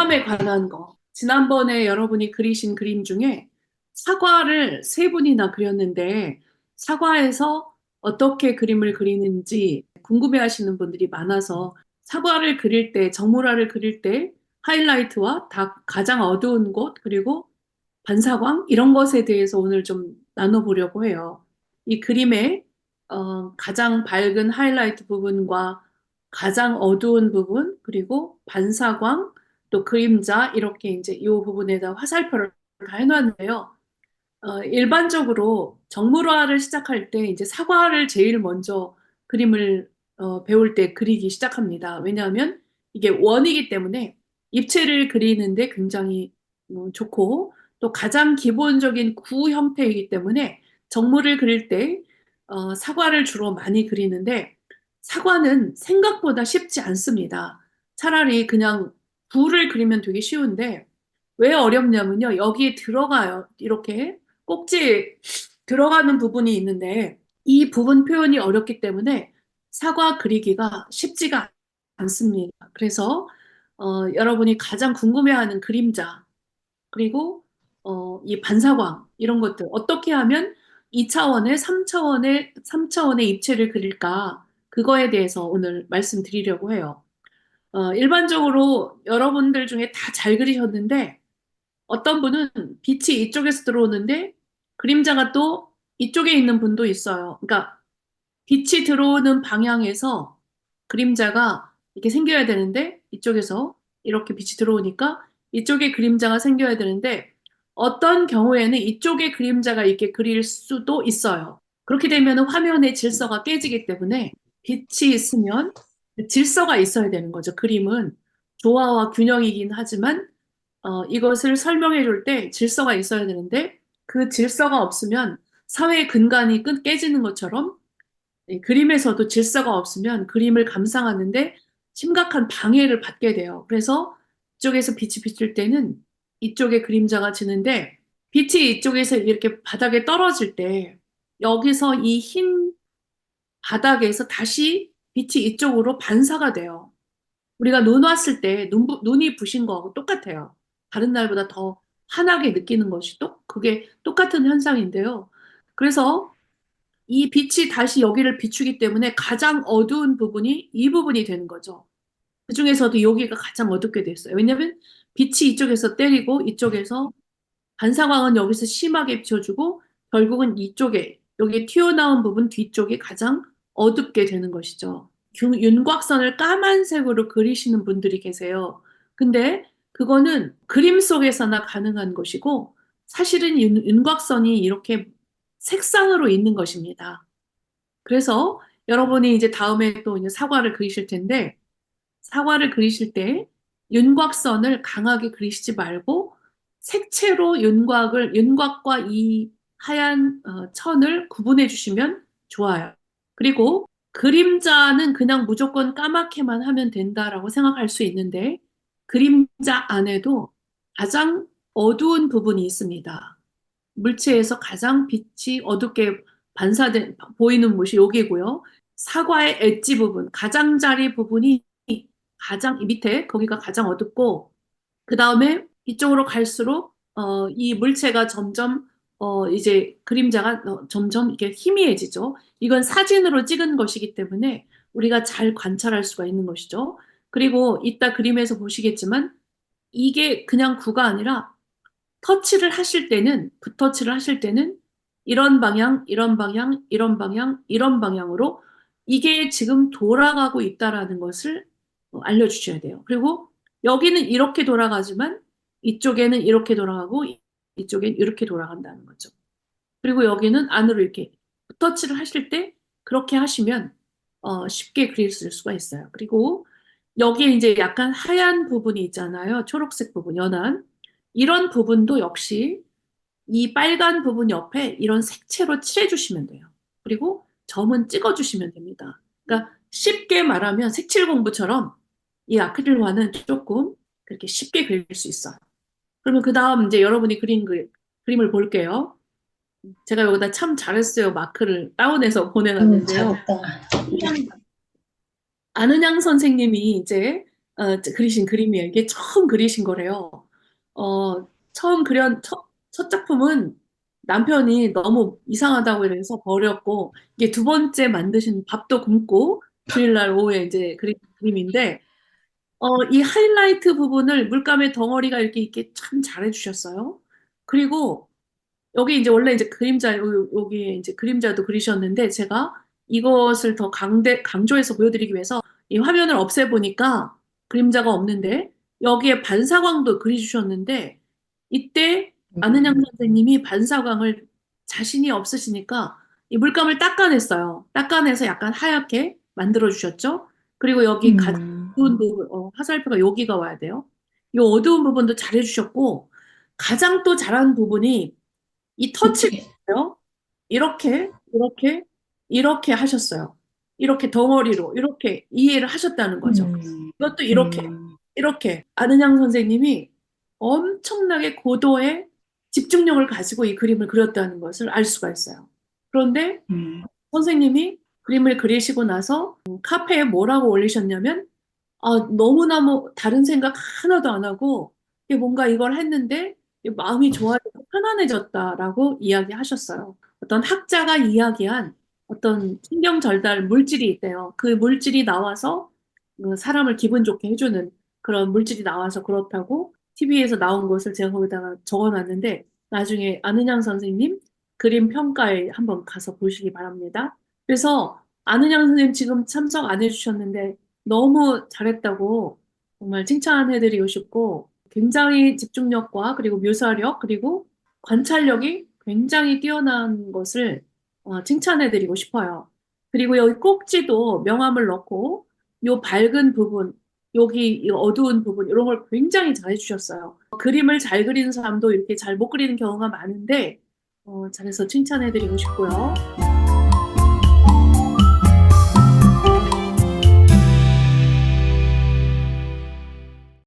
오감에 관한 거. 지난번에 여러분이 그리신 그림 중에 사과를 세 분이나 그렸는데 사과에서 어떻게 그림을 그리는지 궁금해 하시는 분들이 많아서 사과를 그릴 때, 정물화를 그릴 때 하이라이트와 가장 어두운 곳, 그리고 반사광 이런 것에 대해서 오늘 좀 나눠보려고 해요. 이 그림의 가장 밝은 하이라이트 부분과 가장 어두운 부분, 그리고 반사광, 또 그림자 이렇게 이제 이 부분에다 화살표를 다 해놨는데요. 일반적으로 정물화를 시작할 때 이제 사과를 제일 먼저 그림을 배울 때 그리기 시작합니다. 왜냐하면 이게 원이기 때문에 입체를 그리는데 굉장히 좋고 또 가장 기본적인 구 형태이기 때문에 정물을 그릴 때 사과를 주로 많이 그리는데 사과는 생각보다 쉽지 않습니다. 차라리 그냥 구를 그리면 되게 쉬운데 왜 어렵냐면요. 여기에 들어가요. 이렇게 꼭지 들어가는 부분이 있는데 이 부분 표현이 어렵기 때문에 사과 그리기가 쉽지가 않습니다. 그래서 여러분이 가장 궁금해하는 그림자 그리고 이 반사광 이런 것들 어떻게 하면 2차원의 3차원의 입체를 그릴까 그거에 대해서 오늘 말씀드리려고 해요. 일반적으로 여러분들 중에 다 잘 그리셨는데 어떤 분은 빛이 이쪽에서 들어오는데 그림자가 또 이쪽에 있는 분도 있어요. 그러니까 빛이 들어오는 방향에서 그림자가 이렇게 생겨야 되는데 이쪽에서 이렇게 빛이 들어오니까 이쪽에 그림자가 생겨야 되는데 어떤 경우에는 이쪽에 그림자가 이렇게 그릴 수도 있어요. 그렇게 되면 화면의 질서가 깨지기 때문에 빛이 있으면 질서가 있어야 되는 거죠. 그림은 조화와 균형이긴 하지만 이것을 설명해 줄 때 질서가 있어야 되는데 그 질서가 없으면 사회의 근간이 깨지는 것처럼 그림에서도 질서가 없으면 그림을 감상하는데 심각한 방해를 받게 돼요. 그래서 이쪽에서 빛이 비칠 때는 이쪽에 그림자가 지는데 빛이 이쪽에서 이렇게 바닥에 떨어질 때 여기서 이 흰 바닥에서 다시 빛이 이쪽으로 반사가 돼요. 우리가 눈 왔을 때 눈이 부신 거하고 똑같아요. 다른 날보다 더 환하게 느끼는 것이 그게 똑같은 현상인데요. 그래서 이 빛이 다시 여기를 비추기 때문에 가장 어두운 부분이 이 부분이 되는 거죠. 그 중에서도 여기가 가장 어둡게 됐어요. 왜냐하면 빛이 이쪽에서 때리고 이쪽에서 반사광은 여기서 심하게 비춰주고 결국은 이쪽에 여기 튀어나온 부분 뒤쪽이 가장 어둡게 되는 것이죠. 윤곽선을 까만색으로 그리시는 분들이 계세요. 근데 그거는 그림 속에서나 가능한 것이고 사실은 윤곽선이 이렇게 색상으로 있는 것입니다. 그래서 여러분이 이제 다음에 또 이제 사과를 그리실 텐데 사과를 그리실 때 윤곽선을 강하게 그리시지 말고 색채로 윤곽과 이 하얀 천을 구분해 주시면 좋아요. 그리고 그림자는 그냥 무조건 까맣게만 하면 된다라고 생각할 수 있는데 그림자 안에도 가장 어두운 부분이 있습니다. 물체에서 가장 빛이 어둡게 보이는 곳이 여기고요. 사과의 엣지 부분, 가장자리 부분이 가장 이 밑에 거기가 가장 어둡고 그 다음에 이쪽으로 갈수록 이 물체가 점점 이제 그림자가 점점 이게 희미해지죠. 이건 사진으로 찍은 것이기 때문에 우리가 잘 관찰할 수가 있는 것이죠. 그리고 이따 그림에서 보시겠지만 이게 그냥 구가 아니라 붓터치를 하실 때는 이런 방향, 이런 방향, 이런 방향, 이런 방향으로 이게 지금 돌아가고 있다라는 것을 알려주셔야 돼요. 그리고 여기는 이렇게 돌아가지만 이쪽에는 이렇게 돌아가고 이쪽엔 이렇게 돌아간다는 거죠. 그리고 여기는 안으로 이렇게 붓터치를 하실 때 그렇게 하시면 쉽게 그릴 수가 있어요. 그리고 여기에 이제 약간 하얀 부분이 있잖아요. 초록색 부분, 연한. 이런 부분도 역시 이 빨간 부분 옆에 이런 색채로 칠해주시면 돼요. 그리고 점은 찍어주시면 됩니다. 그러니까 쉽게 말하면 색칠 공부처럼 이 아크릴화는 조금 그렇게 쉽게 그릴 수 있어요. 그러면 그 다음 이제 여러분이 그림을 볼게요. 제가 여기다 참 잘했어요. 마크를 다운해서 보내놨는데요. 잘했다. 안은양 선생님이 이제 그리신 그림이에요. 이게 처음 그리신 거래요. 처음 첫 작품은 남편이 너무 이상하다고 이래서 버렸고, 이게 두 번째 만드신 밥도 굶고 주일날 오후에 이제 그린 그림인데, 이 하이라이트 부분을 물감의 덩어리가 이렇게 참 잘해주셨어요. 그리고 여기 이제 원래 이제 여기 이제 그림자도 그리셨는데 제가 이것을 더 강조해서 보여드리기 위해서 이 화면을 없애보니까 그림자가 없는데 여기에 반사광도 그려주셨는데 이때 안은영 선생님이 반사광을 자신이 없으시니까 이 물감을 닦아냈어요. 닦아내서 약간 하얗게 만들어주셨죠. 그리고 여기 가장 음, 어두운 부분, 화살표가 여기가 와야 돼요. 이 어두운 부분도 잘해주셨고 가장 또 잘한 부분이 이 터치를 밑에. 했어요. 이렇게, 이렇게, 이렇게 하셨어요. 이렇게 덩어리로, 이렇게 이해를 하셨다는 거죠. 음, 이것도 이렇게, 음, 이렇게. 안은양 선생님이 엄청나게 고도의 집중력을 가지고 이 그림을 그렸다는 것을 알 수가 있어요. 그런데 음, 선생님이 그림을 그리시고 나서 카페에 뭐라고 올리셨냐면 너무너무 다른 생각 하나도 안 하고 이게 뭔가 이걸 했는데 마음이 좋아지고 편안해졌다라고 이야기하셨어요. 어떤 학자가 이야기한 어떤 신경 전달 물질이 있대요. 그 물질이 나와서 그 사람을 기분 좋게 해주는 그런 물질이 나와서 그렇다고 TV에서 나온 것을 제가 거기다가 적어놨는데 나중에 안은양 선생님 그림 평가에 한번 가서 보시기 바랍니다. 그래서 안은양 선생님 지금 참석 안 해주셨는데 너무 잘했다고 정말 칭찬해드리고 싶고 굉장히 집중력과 그리고 묘사력 그리고 관찰력이 굉장히 뛰어난 것을 칭찬해드리고 싶어요. 그리고 여기 꼭지도 명암을 넣고 요 밝은 부분 여기 이 어두운 부분 이런 걸 굉장히 잘 해주셨어요. 그림을 잘 그리는 사람도 이렇게 잘 못 그리는 경우가 많은데 잘해서 칭찬해드리고 싶고요.